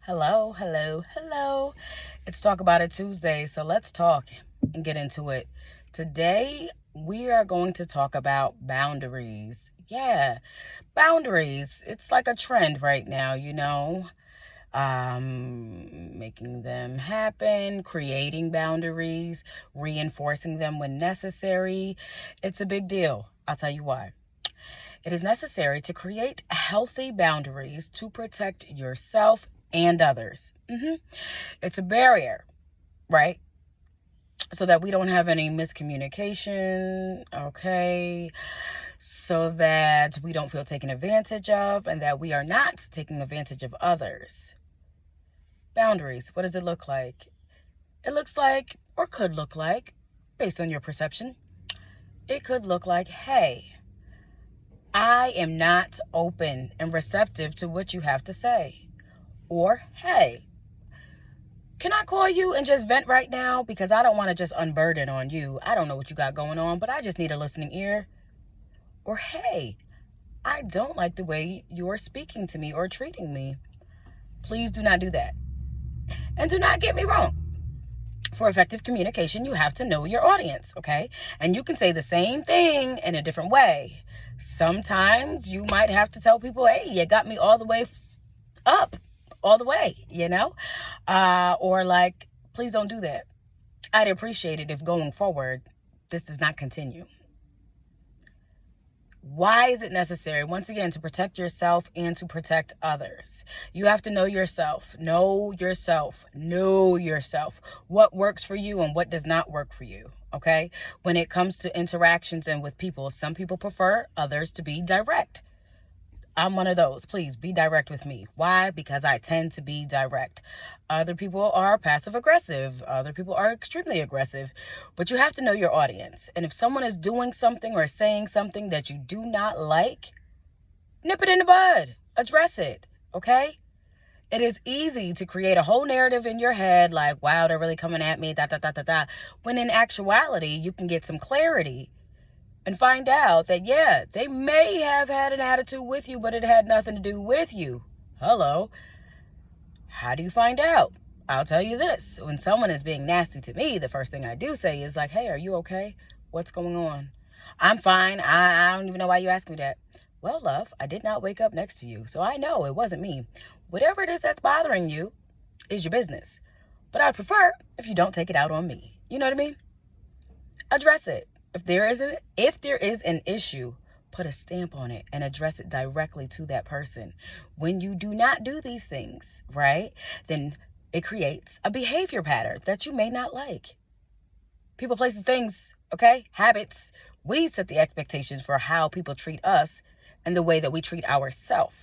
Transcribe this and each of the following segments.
Hello, hello, hello. It's Talk About It Tuesday, so let's talk and get into it. Today, we are going to talk about boundaries. Yeah, boundaries. It's like a trend right now, making them happen, creating boundaries, reinforcing them when necessary. It's a big deal. I'll tell you why. It is necessary to create healthy boundaries to protect yourself and others. It's a barrier, right? So that we don't have any miscommunication, okay? So that we don't feel taken advantage of and that we are not taking advantage of others. Boundaries, what does it look like? It looks like, or could look like, based on your perception, it could look like, hey, I am not open and receptive to what you have to say. Or, hey, can I call you and just vent right now? Because I don't want to just unburden on you. I don't know what you got going on, but I just need a listening ear. Or, hey, I don't like the way you're speaking to me or treating me. Please do not do that. And do not get me wrong. For effective communication, you have to know your audience, okay? And you can say the same thing in a different way. Sometimes you might have to tell people, hey, you got me all the way up, all the way, or like, please don't do that. I'd appreciate it if going forward, this does not continue. Why is it necessary? Once again, to protect yourself and to protect others. You have to know yourself. Know yourself. Know yourself. What works for you and what does not work for you. Okay? When it comes to interactions and with people, some people prefer others to be direct. I'm one of those. Please be direct with me. Why? Because I tend to be direct. Other people are passive aggressive. Other people are extremely aggressive. But you have to know your audience. And if someone is doing something or saying something that you do not like, nip it in the bud. Address it. Okay? It is easy to create a whole narrative in your head like, wow, they're really coming at me, da, da, da, da, da. When in actuality, you can get some clarity and find out that, yeah, they may have had an attitude with you, but it had nothing to do with you. Hello. How do you find out? I'll tell you this. When someone is being nasty to me, the first thing I do say is like, hey, are you okay? What's going on? I'm fine. I don't even know why you asked me that. Well, love, I did not wake up next to you, so I know it wasn't me. Whatever it is that's bothering you is your business. But I prefer if you don't take it out on me. You know what I mean? Address it. If there is an issue, put a stamp on it and address it directly to that person. When you do not do these things, right, then it creates a behavior pattern that you may not like. People, places, things, okay, habits. We set the expectations for how people treat us and the way that we treat ourselves.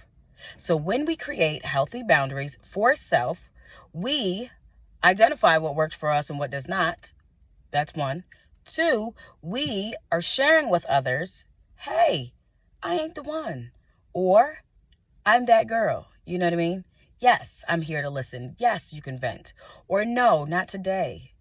So when we create healthy boundaries for self, we identify what works for us and what does not. That's one. Two, we are sharing with others, hey, I ain't the one. Or I'm that girl. You know what I mean? Yes, I'm here to listen. Yes, you can vent. Or no, not today.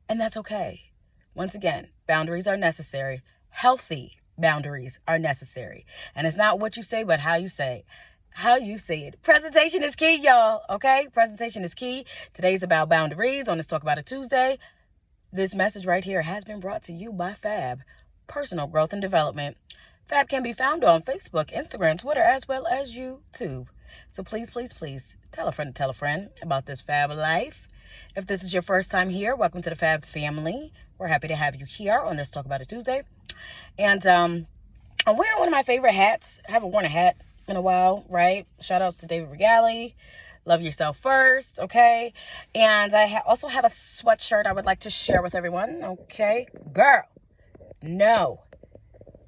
And that's okay. Once again, boundaries are necessary. Healthy boundaries are necessary. And it's not what you say, but how you say it. How you say it. Presentation is key, y'all. Okay? Presentation is key. Today's about boundaries on Let's Talk About It Tuesday. This message right here has been brought to you by Fab, Personal Growth and Development. Fab can be found on Facebook, Instagram, Twitter, as well as YouTube. So please, please, please tell a friend about this Fab life. If this is your first time here, welcome to the Fab family. We're happy to have you here on Let's Talk About It Tuesday. And I'm wearing one of my favorite hats. I haven't worn a hat in a while, right? Shout outs to David Regali. Love yourself first, okay? And I also have a sweatshirt I would like to share with everyone, okay? Girl, no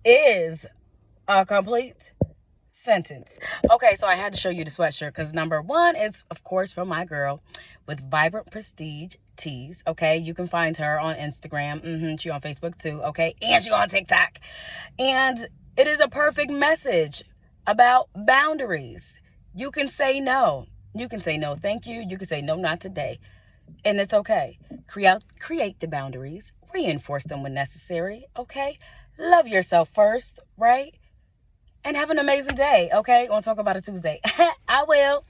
is a complete sentence. Okay, so I had to show you the sweatshirt because number one, it's, of course, from my girl with Vibrant Prestige Tees, okay? You can find her on Instagram. She's on Facebook too, okay? And she's on TikTok. And it is a perfect message about boundaries. You can say no. You can say no, thank you. You can say no, not today. And it's okay. Create the boundaries. Reinforce them when necessary, okay? Love yourself first, right? And have an amazing day, okay? On Talk About It Tuesday. I will.